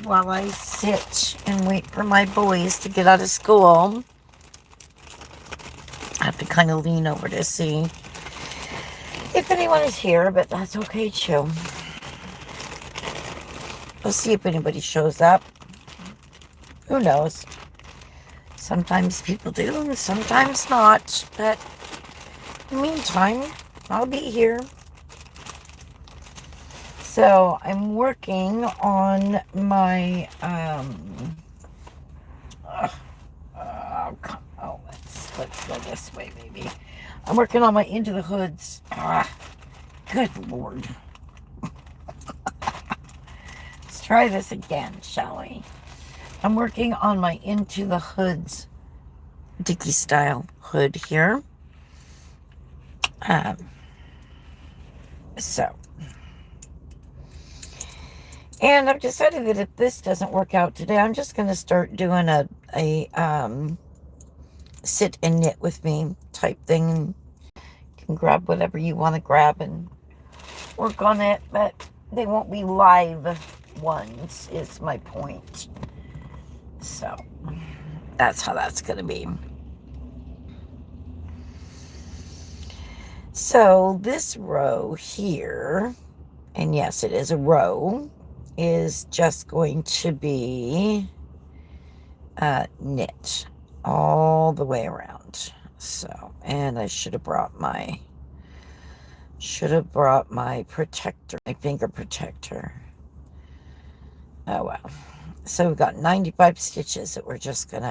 while I sit and wait for my boys to get out of school. I have to kind of lean over to see if anyone is here, but that's okay too. We'll see if anybody shows up. Who knows? Sometimes people do and sometimes not. But in the meantime, I'll be here. So I'm working on my let's go this way maybe. I'm working on my Into the Hoods. Good Lord. Let's try this again, shall we? I'm working on my Into the Hoods Dickie style hood here. And I've decided that if this doesn't work out today, I'm just going to start doing a sit and knit with me type thing. You can grab whatever you want to grab and work on it, but they won't be live ones, is my point. So that's how that's going to be. So this row here, and yes, it is a row, is just going to be knit all the way around. So, and I should have brought my protector, my finger protector. Oh well. So we've got 95 stitches that we're just going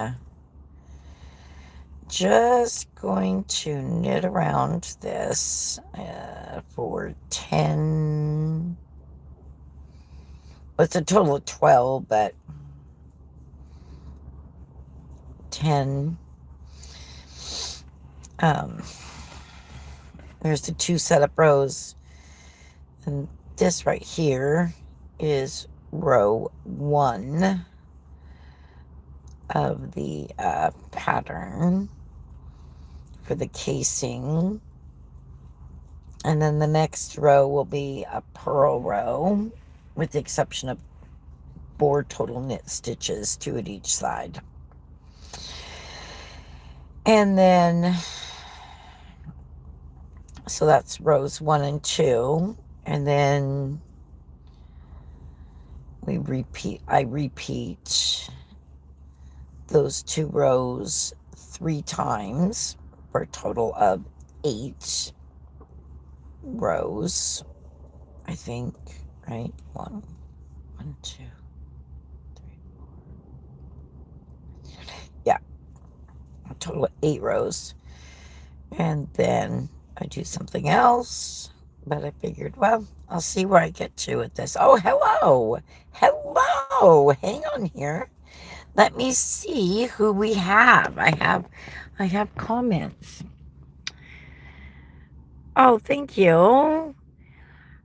to knit around this for 10. Well, it's a total of 12, but 10. There's the 2 setup rows, and this right here is row 1 of the pattern for the casing, and then the next row will be a purl row, with the exception of 4 total knit stitches, 2 at each side. And then, so that's rows 1 and 2, and then I repeat those 2 rows 3 times for a total of 8 rows, I think, right? 1, 2, 3, 4. Yeah, a total of 8 rows. And then I do something else, but I figured, well, I'll see where I get to with this. Oh, hello. Hang on here. Let me see who we have. I have comments. Oh, thank you.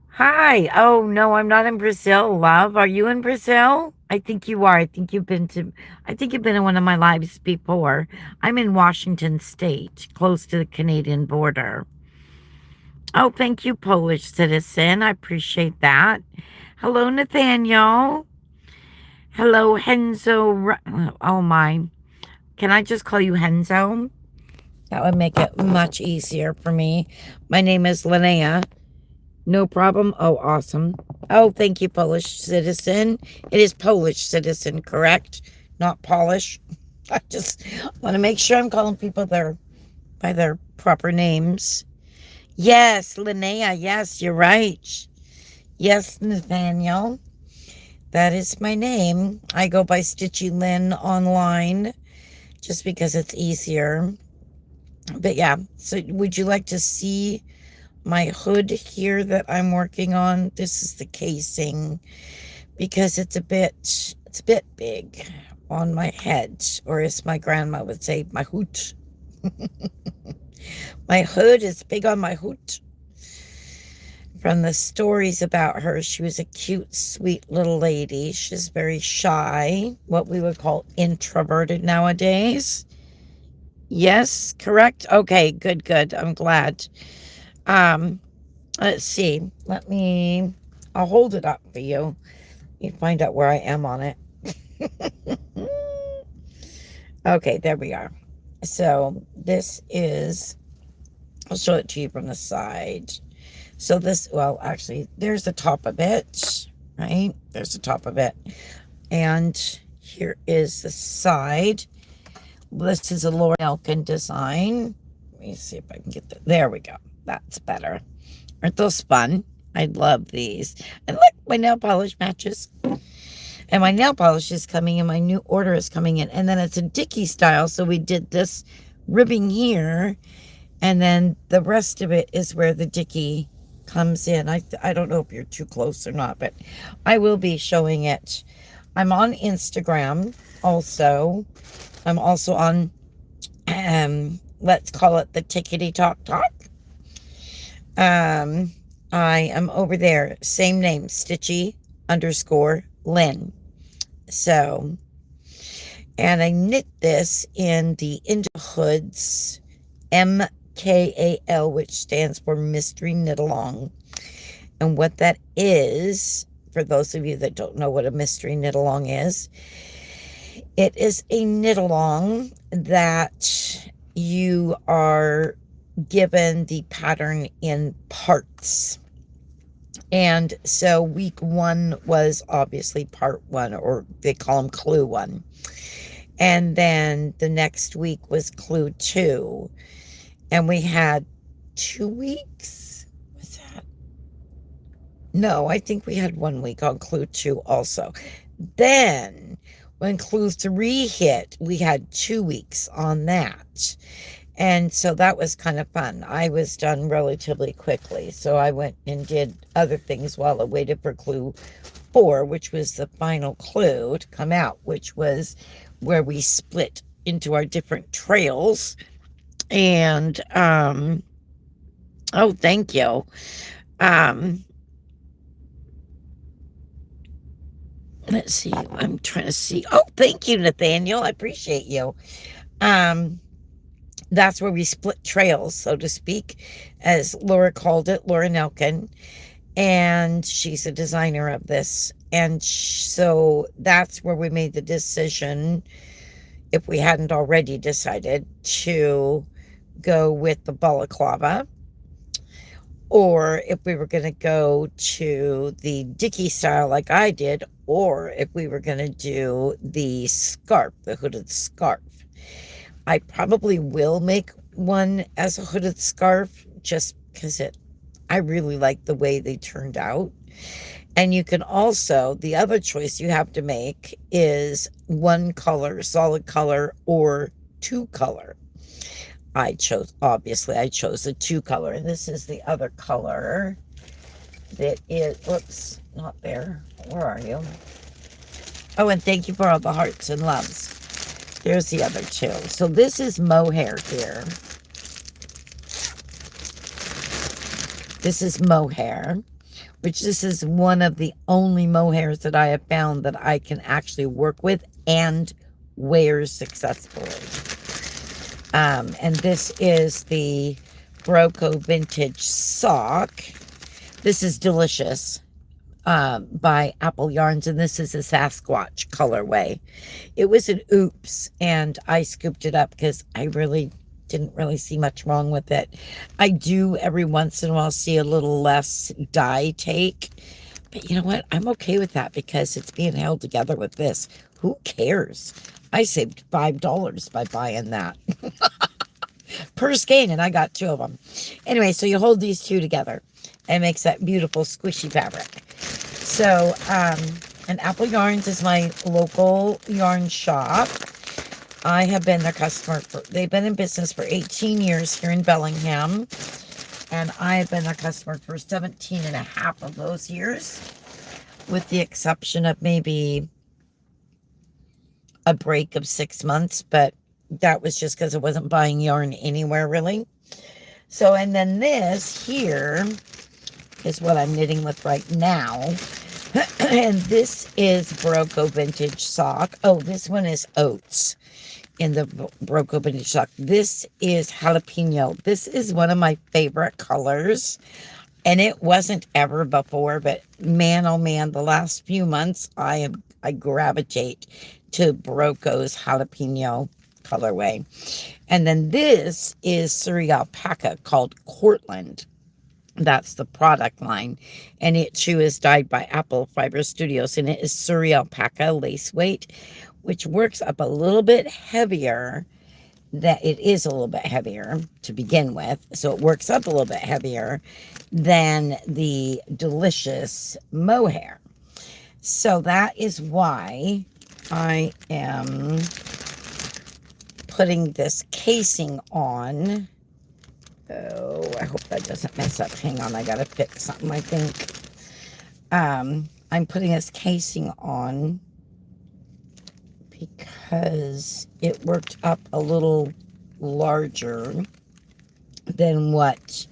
Hi. Oh, no, I'm not in Brazil, love. Are you in Brazil? I think you are. I think you've been in one of my lives before. I'm in Washington State, close to the Canadian border. Oh, thank you, Polish citizen. I appreciate that. Hello, Nathaniel. Hello, Henzo. Oh, my. Can I just call you Henzo? That would make it much easier for me. My name is Linnea. No problem. Oh, awesome. Oh, thank you, Polish citizen. It is Polish citizen, correct? Not Polish. I just want to make sure I'm calling people by their proper names. Yes, Linnea. Yes, you're right. Yes, Nathaniel. That is my name. I go by Stitchy Lynn online just because it's easier. But yeah, so would you like to see my hood here that I'm working on? This is the casing because it's a bit big on my head, or as my grandma would say, my hoot. My hood is big on my hoot. From the stories about her, she was a cute, sweet little lady. She's very shy, what we would call introverted nowadays. Yes, correct? Okay, good. I'm glad. Let's see. I'll hold it up for you. You find out where I am on it. Okay, there we are. So this is, I'll show it to you from the side. So this, well, actually, there's the top of it, right? There's the top of it. And here is the side. This is a Laura Elkin design. Let me see if I can get that. There we go. That's better. Aren't those fun? I love these. And look, my nail polish matches. And my nail polish is coming and my new order is coming in. And then it's a Dickie style. So we did this ribbing here. And then the rest of it is where the Dickie comes in. I don't know if you're too close or not, but I will be showing it. I'm on Instagram also. I'm also on, let's call it the Tickety Talk Talk. I am over there. Same name, Stitchy_Lynn. So, and I knit this in the Into Hoods MKAL, which stands for Mystery Knit Along. And what that is, for those of you that don't know what a mystery knit along is, it is a knit along that you are given the pattern in parts. And so week 1 was obviously part 1, or they call them clue 1. And then the next week was clue 2. And we had 2 weeks. Was that? No, I think we had 1 week on clue 2 also. Then when clue 3 hit, we had 2 weeks on that. And so that was kind of fun. I was done relatively quickly. So I went and did other things while I waited for clue 4, which was the final clue to come out, which was where we split into our different trails. And, oh, thank you. Let's see. I'm trying to see. Oh, thank you, Nathaniel. I appreciate you. That's where we split trails, so to speak, as Laura called it, Laura Nelkin. And she's a designer of this. And so that's where we made the decision, if we hadn't already decided, to go with the balaclava, or if we were going to go to the Dickie style like I did, or if we were going to do the scarf, the hooded scarf. I probably will make one as a hooded scarf just because I really like the way they turned out. And you can also, the other choice you have to make is 1 color, solid color, or 2 color. Obviously I chose the 2 color, and this is the other color that is, whoops, not there. Where are you? Oh, and thank you for all the hearts and loves. There's the other 2. So this is mohair here. This is mohair, which this is one of the only mohairs that I have found that I can actually work with and wear successfully. And this is the Broco Vintage Sock. This is Delicious by Apple Yarns, and this is a Sasquatch colorway. It was an oops, and I scooped it up because I really didn't really see much wrong with it. I do every once in a while see a little less dye take, but you know what? I'm okay with that because it's being held together with this. Who cares? I saved $5 by buying that per skein, and I got 2 of them. Anyway, so you hold these 2 together and it makes that beautiful squishy fabric. So, and Apple Yarns is my local yarn shop. I have been their customer they've been in business for 18 years here in Bellingham. And I have been their customer for 17 and a half of those years, with the exception of maybe a break of 6 months, but that was just because I wasn't buying yarn anywhere really. So, and then this here is what I'm knitting with right now. And this is Broco Vintage Sock. Oh, this one is oats in the Broco Vintage Sock. This is jalapeno. This is one of my favorite colors. And it wasn't ever before, but man, oh man, the last few months I gravitate to Barocco's jalapeno colorway. And then this is Surrey alpaca called Cortland. That's the product line. And it too is dyed by Apple Fiber Studios. And it is Surrey alpaca lace weight, which works up a little bit heavier. That it is a little bit heavier to begin with. So it works up a little bit heavier than the delicious mohair. So that is why I am putting this casing on. Oh, I hope that doesn't mess up. Hang on, I gotta fix something, I think. I'm putting this casing on because it worked up a little larger than what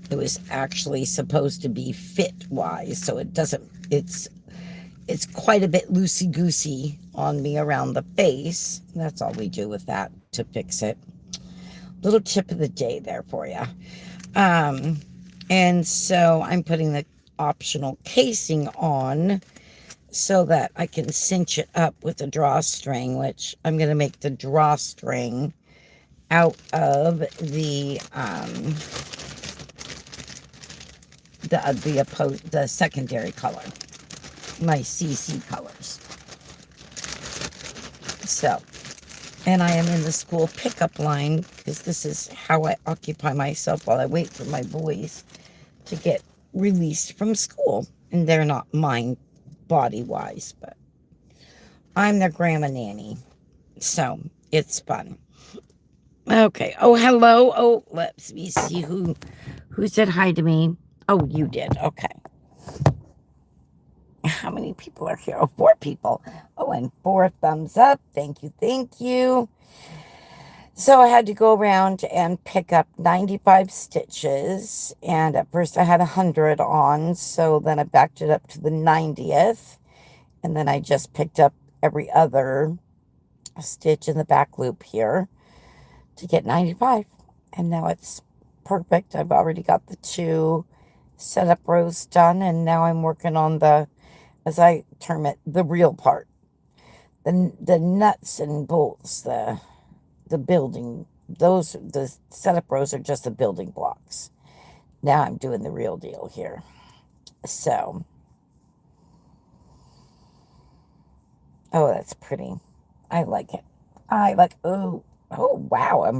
it was actually supposed to be fit-wise. So it doesn't, it's quite a bit loosey-goosey on me around the face. That's all we do with that to fix it. Little tip of the day there for you. And so I'm putting the optional casing on so that I can cinch it up with a drawstring, which I'm going to make the drawstring out of the secondary color, my CC colors. So, and I am in the school pickup line because this is how I occupy myself while I wait for my boys to get released from school. And they're not mine body-wise, but I'm their grandma nanny. So, it's fun. Okay. Oh, hello. Oh, let me see who said hi to me. Oh, you did. Okay. How many people are here? Oh, 4 people. Oh, and 4 thumbs up. Thank you. Thank you. So I had to go around and pick up 95 stitches. And at first I had 100 on. So then I backed it up to the 90th. And then I just picked up every other stitch in the back loop here to get 95. And now it's perfect. I've already got the 2 setup rows done. And now I'm working on the, as I term it, the real part. The nuts and bolts, the building, the setup rows are just the building blocks. Now I'm doing the real deal here. So, oh, that's pretty. I like it. Oh, wow,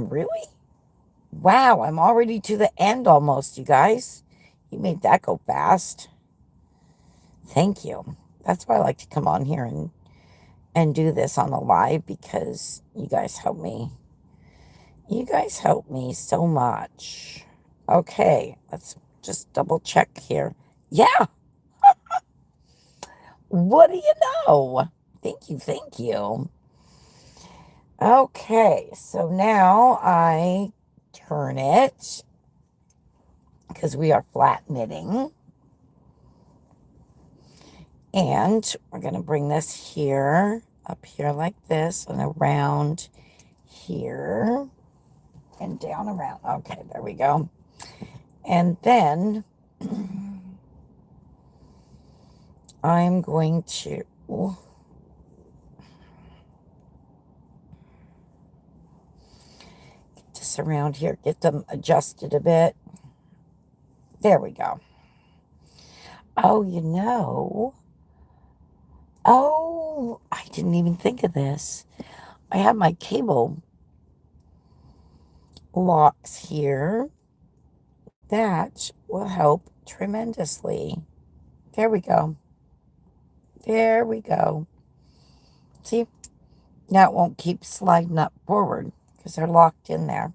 wow, I'm already to the end almost, you guys. You made that go fast. Thank you. That's why I like to come on here and do this on the live, because you guys help me. You guys help me so much. Okay, let's just double check here. Yeah. What do you know? Thank you, thank you. Okay, so now I turn it because we are flat knitting. And we're going to bring this here, up here like this, and around here, and down around. Okay, there we go. And then I'm going to get this around here, get them adjusted a bit. There we go. Oh, oh, I didn't even think of this. I have my cable locks here. That will help tremendously. There we go. There we go. See? Now it won't keep sliding up forward because they're locked in there.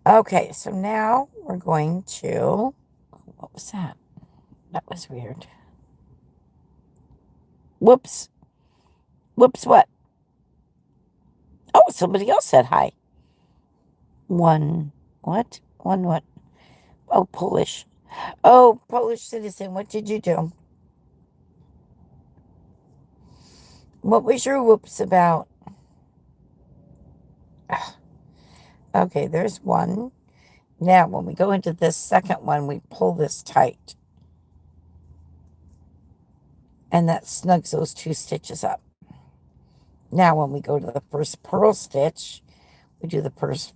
Okay, so now we're going to... What was that? That was weird. Whoops. Whoops, what? Oh, somebody else said hi. One what? One what? Oh, Polish. Oh, Polish citizen, what did you do? What was your whoops about? Okay, there's one. Now, when we go into this second one, we pull this tight. And that snugs those 2 stitches up. Now, when we go to the first purl stitch, we do the first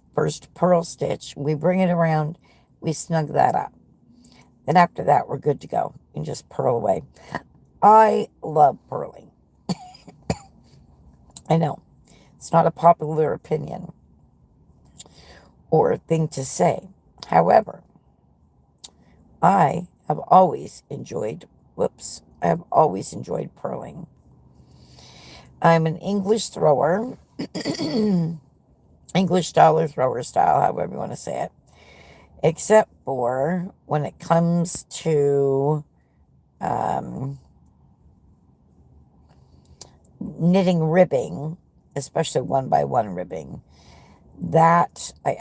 purl stitch. We bring it around. We snug that up. Then after that, we're good to go. You can just purl away. I love purling. I know. It's not a popular opinion or a thing to say. However, I have always enjoyed, I have always enjoyed purling. I'm an English thrower, English style or thrower style, however you want to say it, except for when it comes to knitting ribbing, especially 1x1 ribbing. That I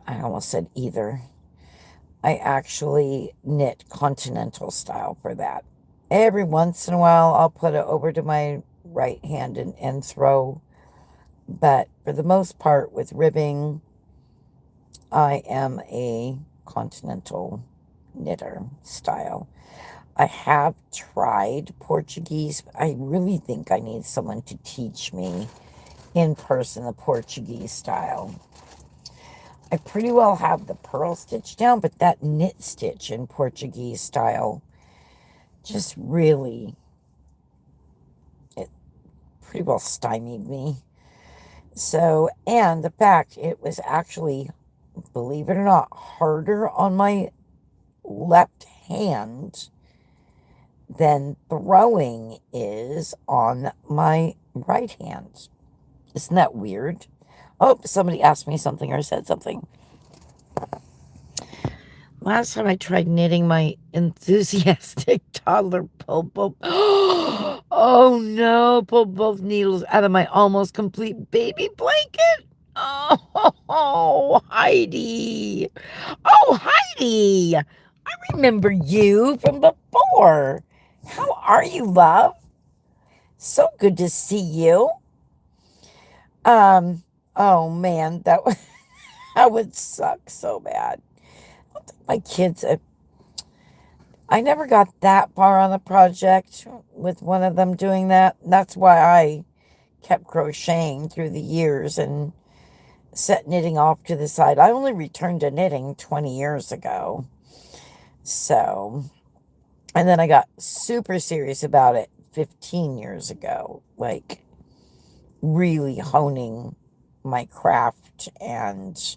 almost said either. I actually knit continental style for that. Every once in a while, I'll put it over to my right hand and throw. But for the most part, with ribbing, I am a continental knitter style. I have tried Portuguese, but I really think I need someone to teach me in person the Portuguese style. I pretty well have the purl stitch down, but that knit stitch in Portuguese style just really, it pretty well stymied me. So, and the fact it was actually, believe it or not, harder on my left hand than throwing is on my right hand. Isn't that weird? Oh, somebody asked me something or said something. Last time I tried knitting, my enthusiastic toddler pulled both. Oh no, pulled both needles out of my almost complete baby blanket. Oh, Heidi. Oh, Heidi. I remember you from before. How are you, love? So good to see you. Oh man, that would suck so bad. I don't think my kids, I never got that far on the project with one of them doing that. That's why I kept crocheting through the years and set knitting off to the side. I only returned to knitting 20 years ago. So, and then I got super serious about it 15 years ago. Like, really honing my craft and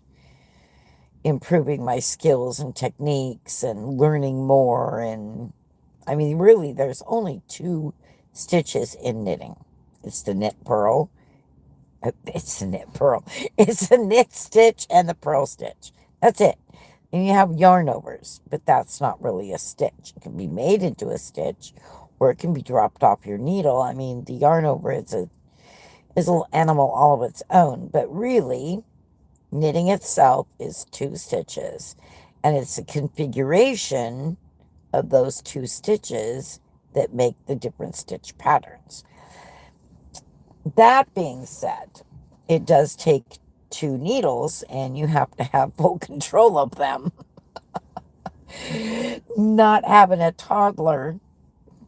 improving my skills and techniques and learning more. And I mean, really, there's only 2 stitches in knitting. It's the knit purl. It's the knit purl. It's the knit stitch and the purl stitch. That's it. And you have yarn overs, but that's not really a stitch. It can be made into a stitch or it can be dropped off your needle. I mean, the yarn over is a little animal all of its own, but really, knitting itself is 2 stitches, and it's the configuration of those 2 stitches that make the different stitch patterns. That being said, it does take 2 needles, and you have to have full control of them. Not having a toddler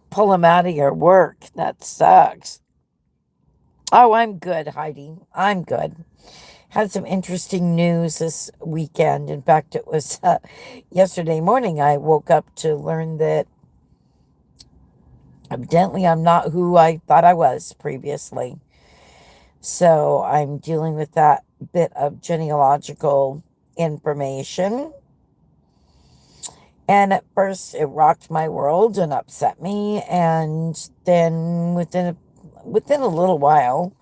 pull them out of your work, that sucks. Oh, I'm good, Heidi. I'm good. Had some interesting news this weekend. In fact, it was yesterday morning I woke up to learn that evidently I'm not who I thought I was previously. So I'm dealing with that bit of genealogical information. And at first it rocked my world and upset me. And then within a little while,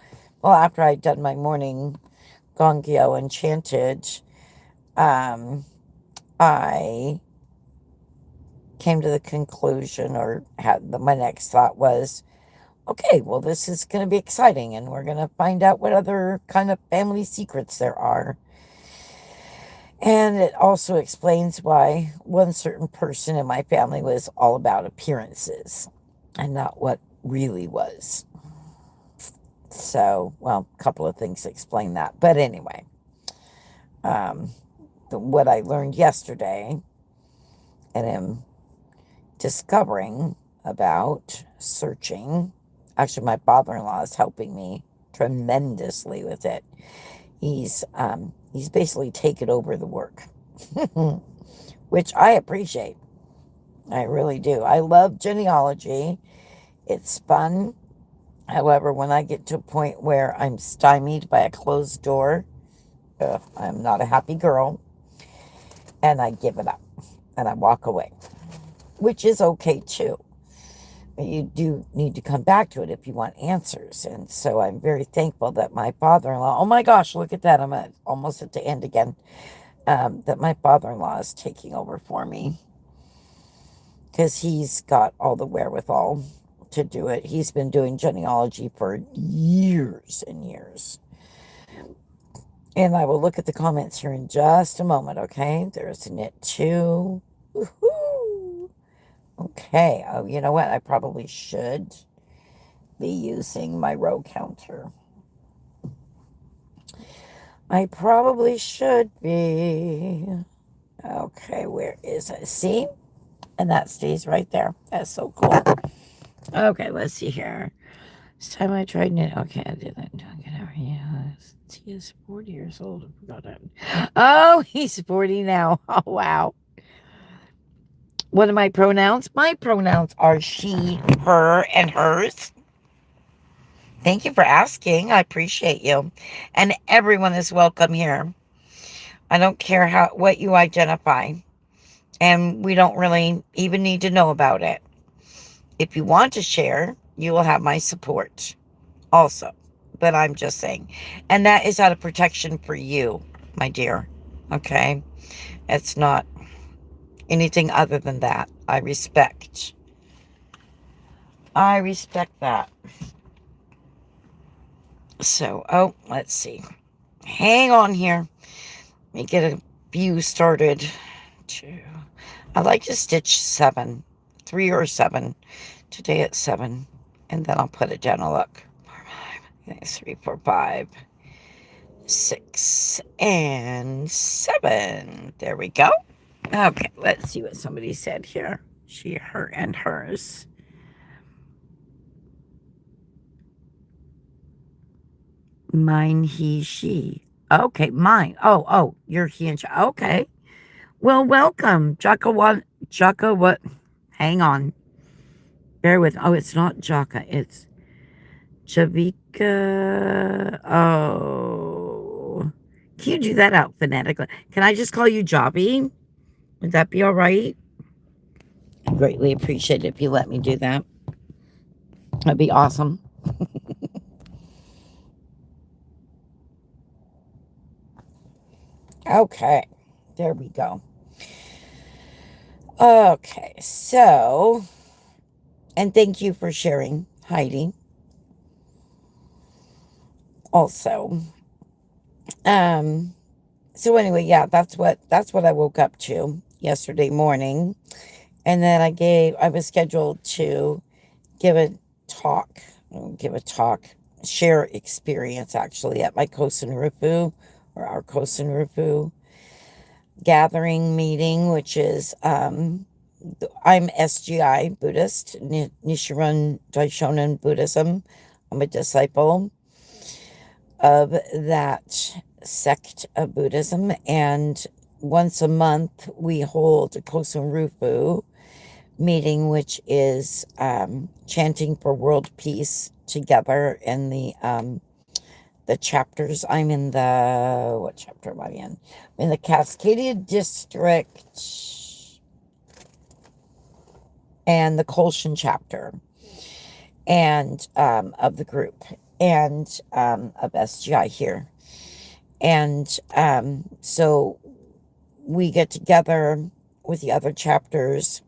well, after I'd done my morning Gongyo Enchanted, I came to the conclusion, or my next thought was, okay, well, this is going to be exciting, and we're going to find out what other kind of family secrets there are. And it also explains why one certain person in my family was all about appearances and not what really was. So, well, a couple of things explain that. But anyway, um, what I learned yesterday and am discovering about searching. Actually, my father-in-law is helping me tremendously with it. He's basically taken over the work, which I appreciate. I really do. I love genealogy. It's fun. However, when I get to a point where I'm stymied by a closed door, I'm not a happy girl, and I give it up and I walk away, which is okay too. You do need to come back to it if you want answers. And so I'm very thankful that my father-in-law, oh my gosh, look at that. Almost at the end again. That my father-in-law is taking over for me because he's got all the wherewithal to do it. He's been doing genealogy for years and years. And I will look at the comments here in just a moment, okay? There's knit 2. Woohoo! Okay. Oh, you know what? I probably should be using my row counter. I probably should be. Okay, where is it? See? And that stays right there. That's so cool. Okay, let's see here. This time I tried it. Okay, I didn't get over here. He is 40 years old. I forgot it. Oh, he's 40 now. Oh, wow. What are my pronouns? My pronouns are she, her, and hers. Thank you for asking. I appreciate you. And everyone is welcome here. I don't care what you identify. And we don't really even need to know about it. If you want to share, you will have my support also. But I'm just saying. And that is out of protection for you, my dear. Okay? It's not anything other than that. I respect that. So, oh, let's see. Hang on here. Let me get a view started. 2. I like to stitch 7. 3 or 7. Today it's 7. And then I'll put it down a look. 4, 5. 3, 4, 5. 6 and 7. There we go. Okay, let's see what somebody said here. She, her, and hers. Mine, he, she. Okay, mine. Oh, you're he and she. Okay. Well, welcome. Jaka, what? Hang on. Bear with. Oh, it's not Jaka. It's Javika. Oh. Can you do that out phonetically? Can I just call you Javi? Would that be all right? I greatly appreciate it if you let me do that. That'd be awesome. Okay. There we go. Okay. So, and thank you for sharing, Heidi. Also. So anyway, yeah, that's what I woke up to yesterday morning. And then I was scheduled to give a talk, share experience actually at my Kosen Rufu, or our Kosen Rufu gathering meeting, which is, I'm SGI Buddhist, Nichiren Daishonin Buddhism. I'm a disciple of that sect of Buddhism, and once a month we hold a Kosen Rufu meeting, which is chanting for world peace together in the chapters. I'm in the, what chapter am I in? I'm in the Cascadia district and the Colshan chapter, and of the group, and of SGI here. And so we get together with the other chapters,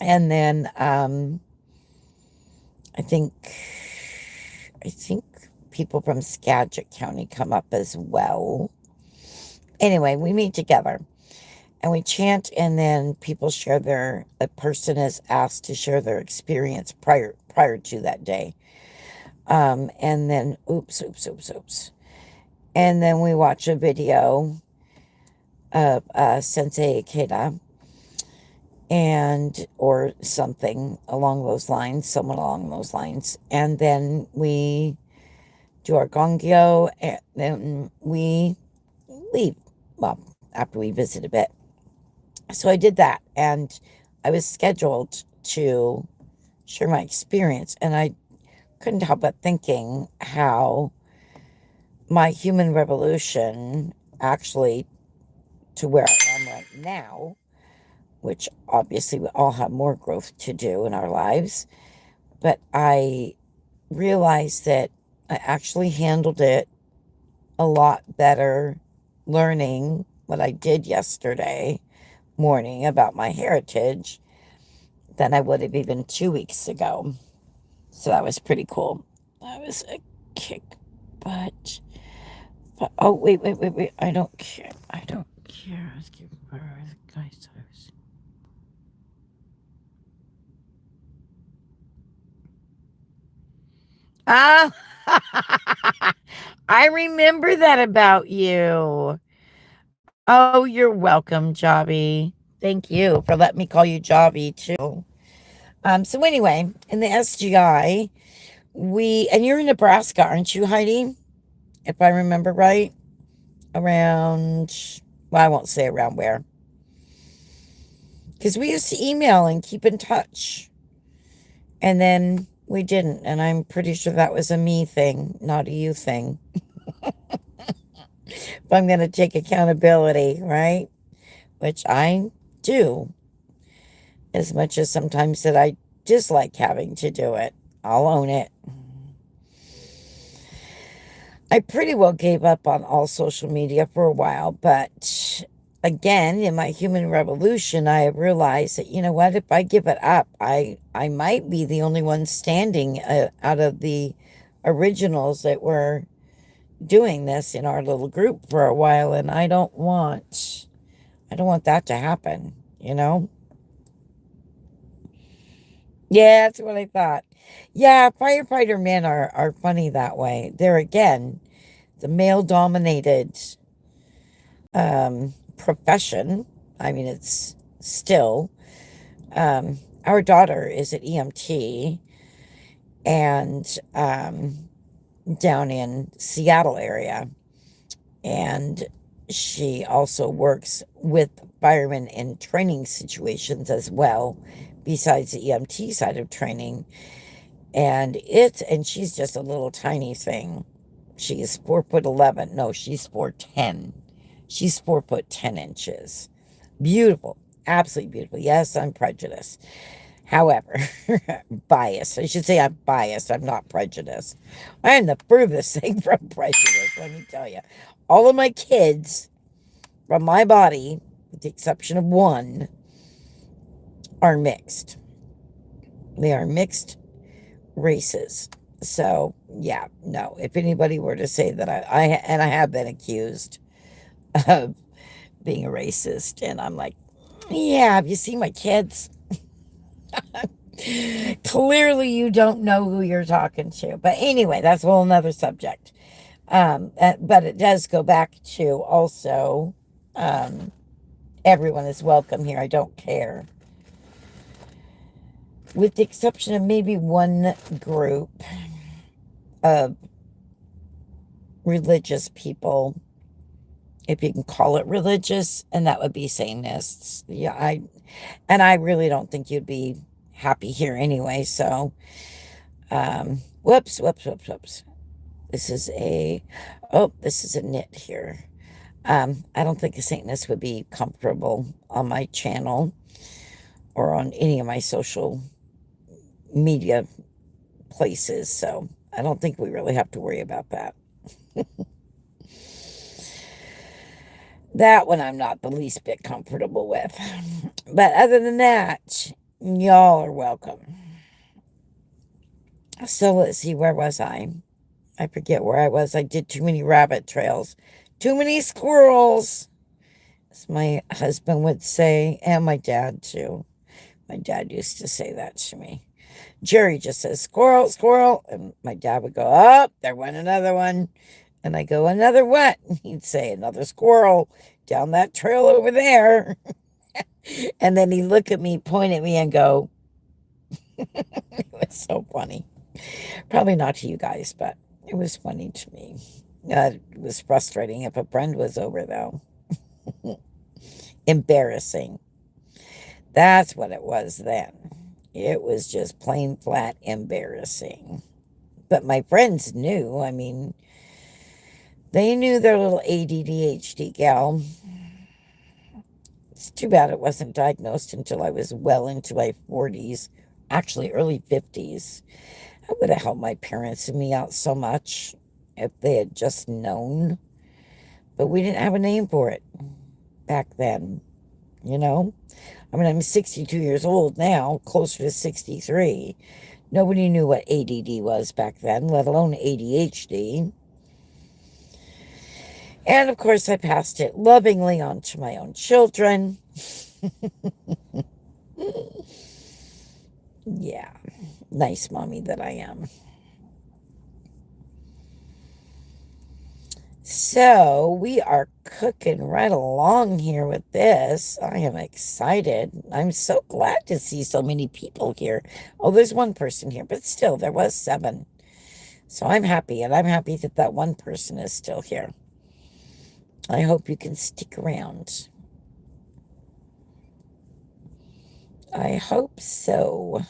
and then I think people from Skagit County come up as well. Anyway, we meet together and we chant, and then people a person is asked to share their experience prior to that day. And then, oops. And then we watch a video of Sensei Ikeda and or something along those lines, someone along those lines. And then we do our gongyo and then we leave. Well, after we visit a bit. So I did that and I was scheduled to share my experience and I couldn't help but thinking how my human revolution actually to where I am right now, which obviously we all have more growth to do in our lives, but I realized that I actually handled it a lot better learning what I did yesterday morning about my heritage than I would have even 2 weeks ago. So that was pretty cool. That was a kick butt. But oh wait. I don't care. I don't care. I was giving her the guy's house. Ah, I remember that about you. Oh, you're welcome, Jobby. Thank you for letting me call you Jobby too. So anyway, in the SGI, and you're in Nebraska, aren't you, Heidi? If I remember right, around, well, I won't say around where, because we used to email and keep in touch, and then we didn't, and I'm pretty sure that was a me thing, not a you thing. If I'm going to take accountability, right? Which I do, as much as sometimes that I dislike having to do it. I'll own it. I pretty well gave up on all social media for a while, but again, in my human revolution, I have realized that, you know what, if I give it up, I might be the only one standing out of the originals that were doing this in our little group for a while, and I don't want that to happen, you know? Yeah, that's what I thought. Yeah, firefighter men are funny that way. They're again the male dominated profession. I mean, it's still our daughter is at EMT and down in Seattle area, and she also works with firemen in training situations as well, besides the EMT side of training. And she's just a little tiny thing. She's 4'11". No, she's 4'10". She's 4'10". Beautiful. Absolutely beautiful. Yes, I'm prejudiced. However, biased. I should say I'm biased. I'm not prejudiced. I am the furthest thing from prejudice, let me tell you. All of my kids from my body, with the exception of one, are mixed. They are mixed races. So, yeah, no. If anybody were to say that I have been accused of being a racist, and I'm like, yeah, have you seen my kids? Clearly, you don't know who you're talking to. But anyway, that's a whole nother subject. But it does go back to also um, everyone is welcome here. I don't care. With the exception of maybe one group of religious people, if you can call it religious, and that would be Satanists. Yeah, I really don't think you'd be happy here anyway. So, whoops. This is this is a knit here. I don't think a Satanist would be comfortable on my channel or on any of my social media places. So I don't think we really have to worry about that. That one I'm not the least bit comfortable with. But other than that, y'all are welcome. So let's see, where was I? I forget where I was. I did too many rabbit trails. Too many squirrels, as my husband would say, and my dad too. My dad used to say that to me. Jerry just says, squirrel, squirrel. And my dad would go, up, there went another one. And I go, another what? And he'd say, another squirrel down that trail over there. And then he'd look at me, point at me, and go, it was so funny. Probably not to you guys, but it was funny to me. It was frustrating if a friend was over, though. Embarrassing. That's what it was then. It was just plain flat embarrassing. But my friends knew. I mean, they knew their little ADHD gal. It's too bad it wasn't diagnosed until I was well into my 40s, actually early 50s. I would have helped my parents and me out so much if they had just known. But we didn't have a name for it back then, you know? I mean, I'm 62 years old now, closer to 63. Nobody knew what ADD was back then, let alone ADHD. And of course, I passed it lovingly on to my own children. Yeah, nice mommy that I am. So we are cooking right along here with this. I am excited. I'm so glad to see so many people here. Oh, there's one person here, but still, there was 7. So I'm happy, and I'm happy that that one person is still here. I hope you can stick around. I hope so.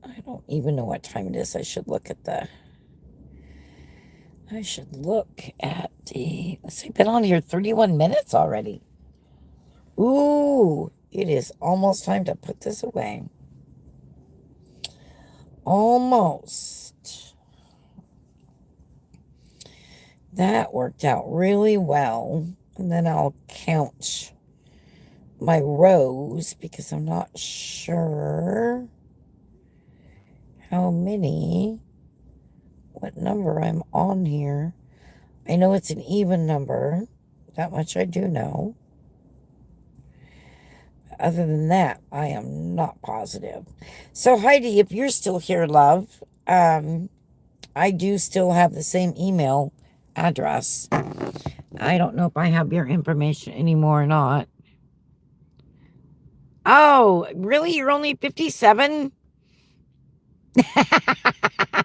I don't even know what time it is. I should look at the... Let's see, I've been on here 31 minutes already. Ooh, it is almost time to put this away. Almost. That worked out really well. And then I'll count my rows because I'm not sure how many, what number I'm on here. I know it's an even number. That much I do know. Other than that, I am not positive. So Heidi, if you're still here, love, I do still have the same email address. I don't know if I have your information anymore or not. Oh, really? You're only 57?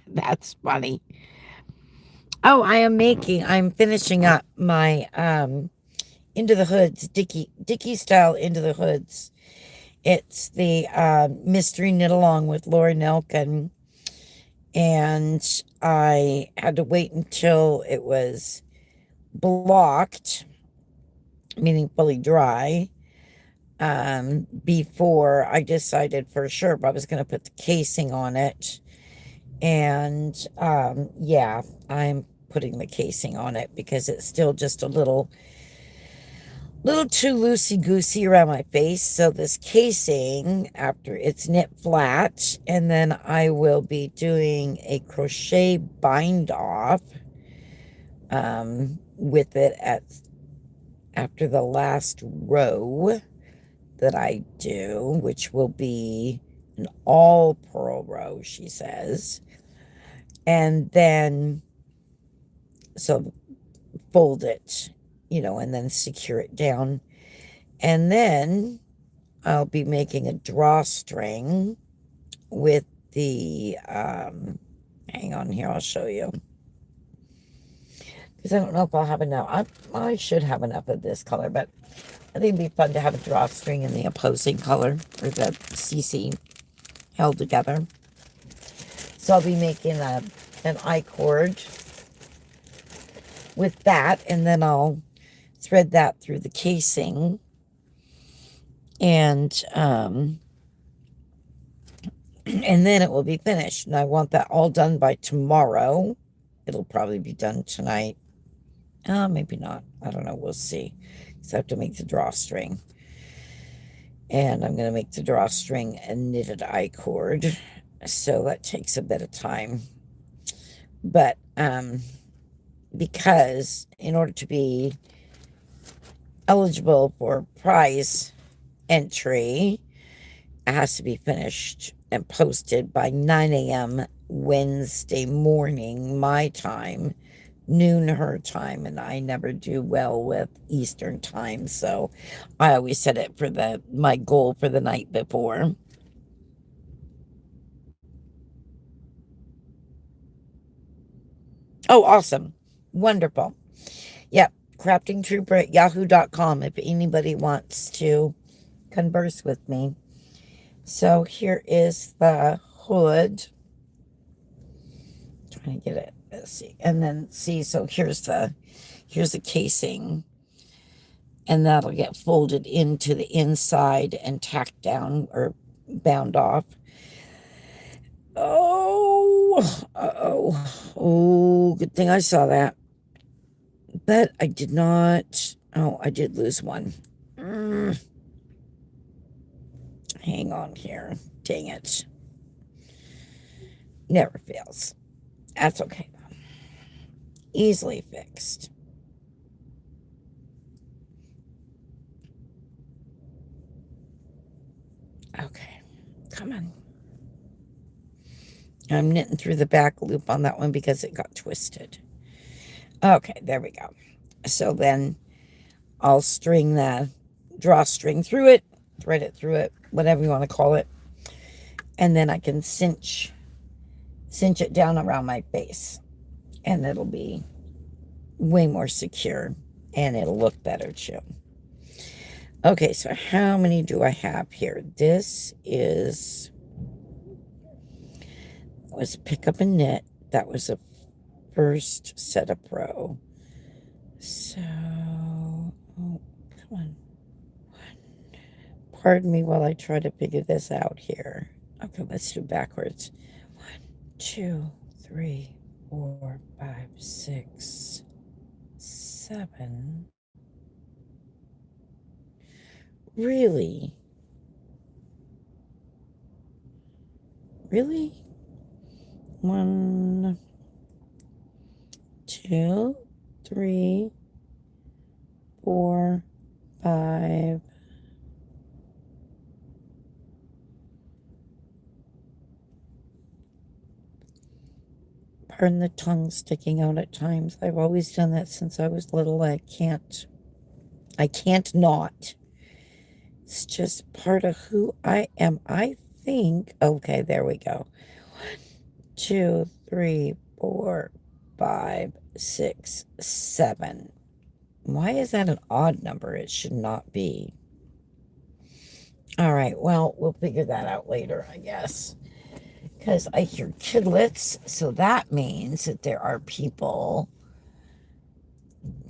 That's funny. Oh, I'm finishing up my Into the Hoods, Dickie style Into the Hoods. It's the mystery knit along with Laura Nelkin. And I had to wait until it was blocked, meaning fully dry, before I decided for sure if I was going to put the casing on it. And yeah, I'm putting the casing on it because it's still just a little too loosey-goosey around my face. So this casing, after it's knit flat, and then I will be doing a crochet bind off with it after the last row that I do, which will be an all purl row, she says. And then, so fold it, and then secure it down. And then I'll be making a drawstring with the, hang on here, I'll show you. Because I don't know if I'll have enough. I should have enough of this color, but I think it'd be fun to have a drawstring in the opposing color, or the CC held together. So I'll be making an I-cord with that, and then I'll thread that through the casing. And then it will be finished. And I want that all done by tomorrow. It'll probably be done tonight. Maybe not. I don't know. We'll see. So I have to make the drawstring. And I'm going to make the drawstring a knitted I-cord. So that takes a bit of time. But because in order to be eligible for prize entry, It has to be finished and posted by 9 a.m. Wednesday morning, my time, noon her time, and I never do well with Eastern time, so I always set it for my goal for the night before. Oh, awesome. Wonderful. Yep. Craftingtrooper at yahoo.com if anybody wants to converse with me. So here is the hood. Trying to get it. Let's see. And then see, so here's the casing. And that'll get folded into the inside and tacked down or bound off. Oh, oh, good thing I saw that. But I did not. Oh, I did lose one. Hang on here. Dang it. Never fails. That's okay, though. Easily fixed. Okay. Come on. I'm knitting through the back loop on that one because it got twisted. Okay, there we go. So then I'll string the drawstring through it, thread it through it, whatever you want to call it. And then I can cinch it down around my base. And it'll be way more secure. And it'll look better too. Okay, so how many do I have here? This was pick up and knit. That was a first set of row. So, oh, come on. Pardon me while I try to figure this out here. Okay, let's do backwards. 1, 2, 3, 4, 5, 6, 7. Really? Really? 1, 2, 3, 4, 5. Pardon the tongue sticking out at times. I've always done that since I was little. I can't not. It's just part of who I am, I think. Okay, there we go. 1, 2, 3, 4, 5, 6, 7. Why is that an odd number? It should not be. All right, well, we'll figure that out later, I guess. Because I hear kidlets, so that means that there are people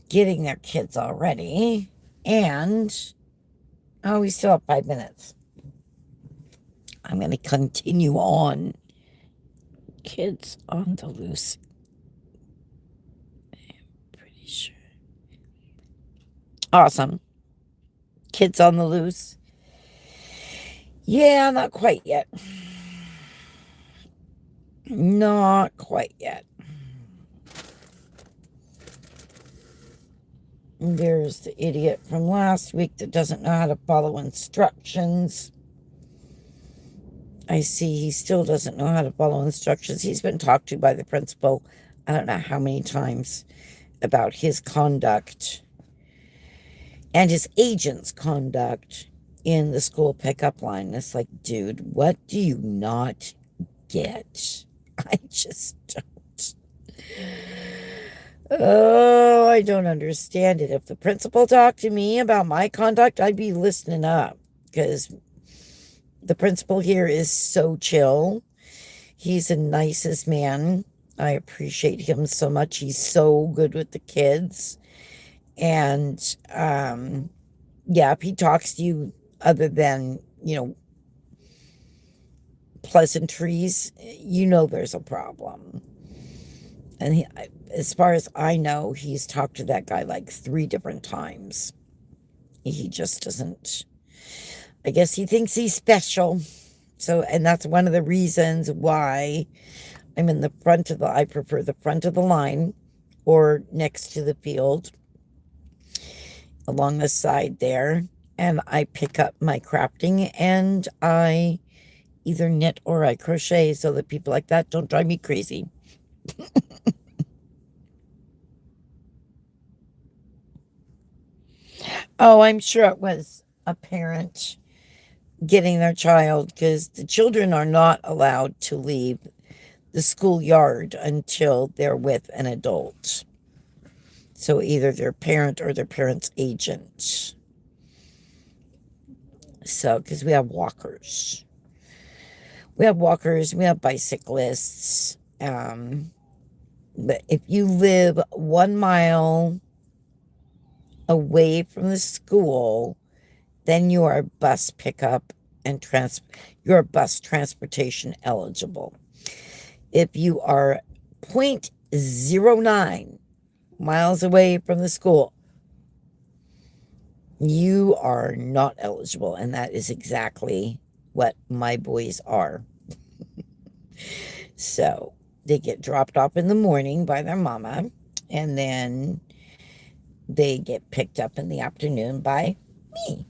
getting their kids already. And, oh, we still have 5 minutes. I'm going to continue on. Kids on the loose. I'm pretty sure. Awesome. Kids on the loose. Yeah, not quite yet. Not quite yet. There's the idiot from last week that doesn't know how to follow instructions. I see he still doesn't know how to follow instructions. He's been talked to by the principal, I don't know how many times, about his conduct and his agent's conduct in the school pickup line. It's like, dude, what do you not get? I just don't. Oh, I don't understand it. If the principal talked to me about my conduct, I'd be listening up, because the principal here is so chill. He's the nicest man. I appreciate him so much. He's so good with the kids. And yeah, if he talks to you other than, pleasantries, there's a problem. And as far as I know, he's talked to that guy like 3 different times. He just doesn't, I guess he thinks he's special. So, and that's one of the reasons why I'm in the front of I prefer the front of the line or next to the field along the side there. and I pick up my crafting and I either knit or I crochet so that people like that don't drive me crazy. Oh, I'm sure it was a parent getting their child because the children are not allowed to leave the schoolyard until they're with an adult. So either their parent or their parent's agent. So, because we have walkers. We have walkers, we have bicyclists. But if you live 1 mile away from the school, then you are bus pickup and you're bus transportation eligible. If you are 0.09 miles away from the school, you are not eligible. And that is exactly what my boys are. So they get dropped off in the morning by their mama, and then they get picked up in the afternoon by me.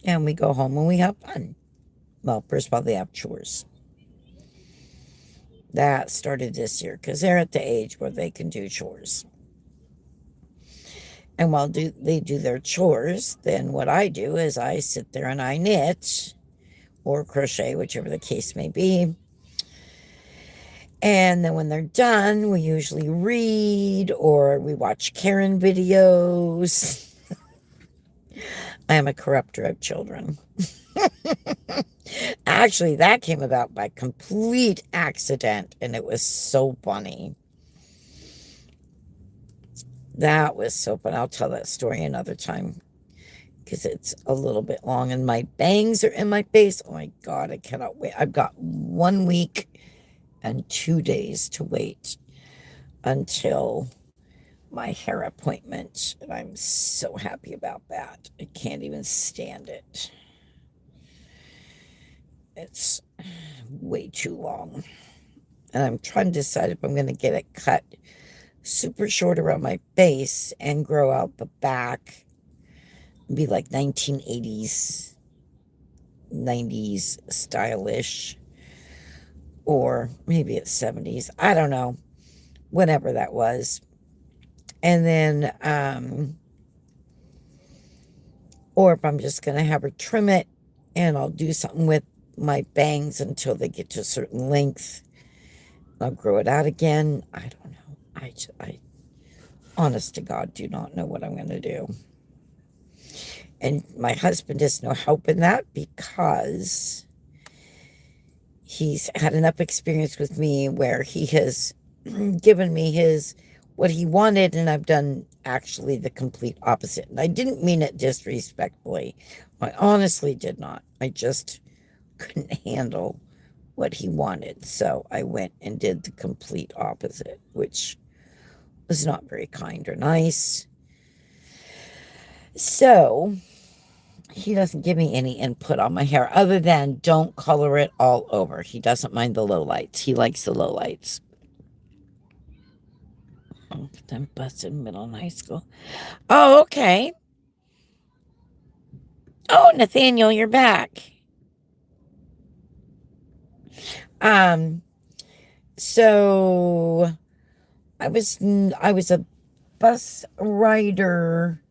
And we go home and we have fun. Well, first of all, they have chores. That started this year because they're at the age where they can do chores. And while they do their chores, then what I do is I sit there and I knit or crochet, whichever the case may be. And then when they're done, we usually read or we watch Karen videos. I am a corrupter of children. Actually, that came about by complete accident, and it was so funny. That was so fun. I'll tell that story another time because it's a little bit long, and my bangs are in my face. Oh my God, I cannot wait. I've got 1 week and 2 days to wait until my hair appointment, and I'm so happy about that. I can't even stand it. It's way too long. And I'm trying to decide if I'm going to get it cut super short around my face and grow out the back. Be like 1980s, 90s stylish. Or maybe it's 70s. I don't know. Whatever that was. And then, or if I'm just going to have her trim it and I'll do something with my bangs until they get to a certain length. I'll grow it out again. I don't know. I honest to God, do not know what I'm going to do. And my husband is no help in that because he's had enough experience with me where he has given me what he wanted, and I've done actually the complete opposite. And I didn't mean it disrespectfully. I honestly did not. I just couldn't handle what he wanted. So I went and did the complete opposite, which was not very kind or nice. So he doesn't give me any input on my hair other than don't color it all over. He doesn't mind the low lights. He likes the low lights. I'm busted middle and high school. Oh, okay. Oh, Nathaniel, you're back. So I was a bus rider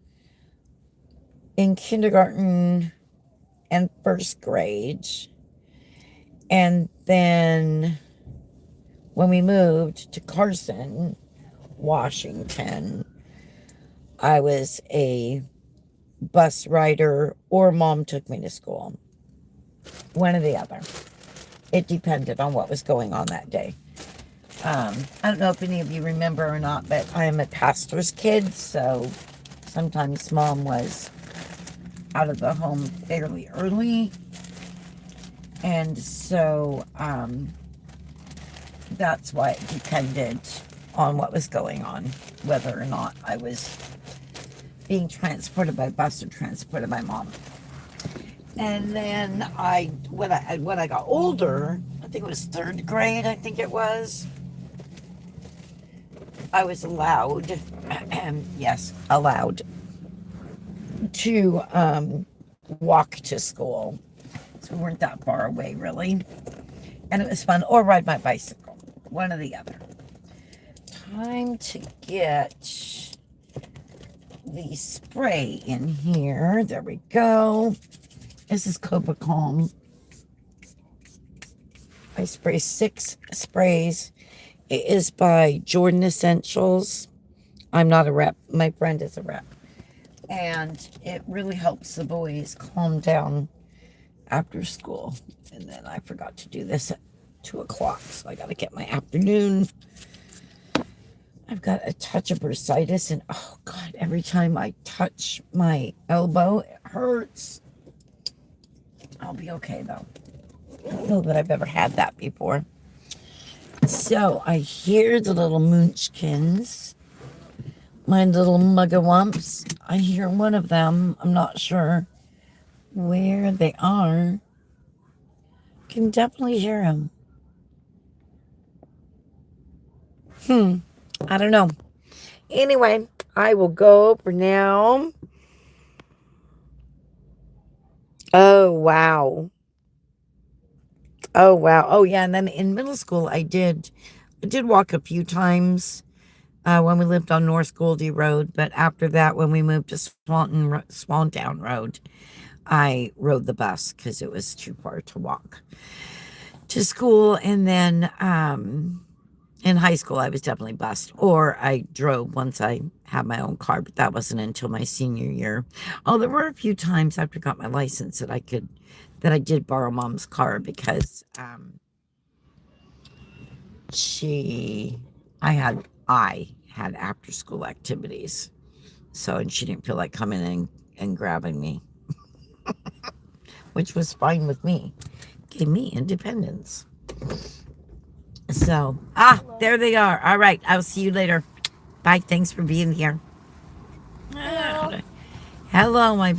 in kindergarten and first grade. And then when we moved to Carson, Washington, I was a bus rider or mom took me to school. One or the other. It depended on what was going on that day. I don't know if any of you remember or not, but I am a pastor's kid, so sometimes mom was out of the home fairly early. And so that's why it depended on what was going on, whether or not I was being transported by bus or transported by mom. And then when I got older, I think it was third grade, I think it was, I was allowed, yes, allowed to walk to school. So we weren't that far away, really. And it was fun. Or ride my bicycle. One or the other. Time to get the spray in here. There we go. This is Cobra Calm. I spray 6 sprays. It is by Jordan Essentials. I'm not a rep. My friend is a rep. And it really helps the boys calm down after school. And then I forgot to do this at 2 o'clock. So I got to get my afternoon. I've got a touch of bursitis. And oh, God, every time I touch my elbow, it hurts. I'll be okay, though. I don't know that I've ever had that before. So I hear the little munchkins. My little mugawumps. I hear one of them. I'm not sure where they are. Can definitely hear them. I don't know. Anyway, I will go for now. Oh, wow. Oh, wow. Oh, yeah. And then in middle school, I did walk a few times when we lived on North Goldie Road. But after that, when we moved to Swantown Road, I rode the bus because it was too far to walk to school. And then in high school, I was definitely bused. Or I drove once I had my own car, but that wasn't until my senior year. Oh, there were a few times after I got my license that I did borrow Mom's car because I had after school activities. So, and she didn't feel like coming in and grabbing me, which was fine with me. Gave me independence. So, there they are. All right. I'll see you later. Bye. Thanks for being here. Hello. Hello, my boy.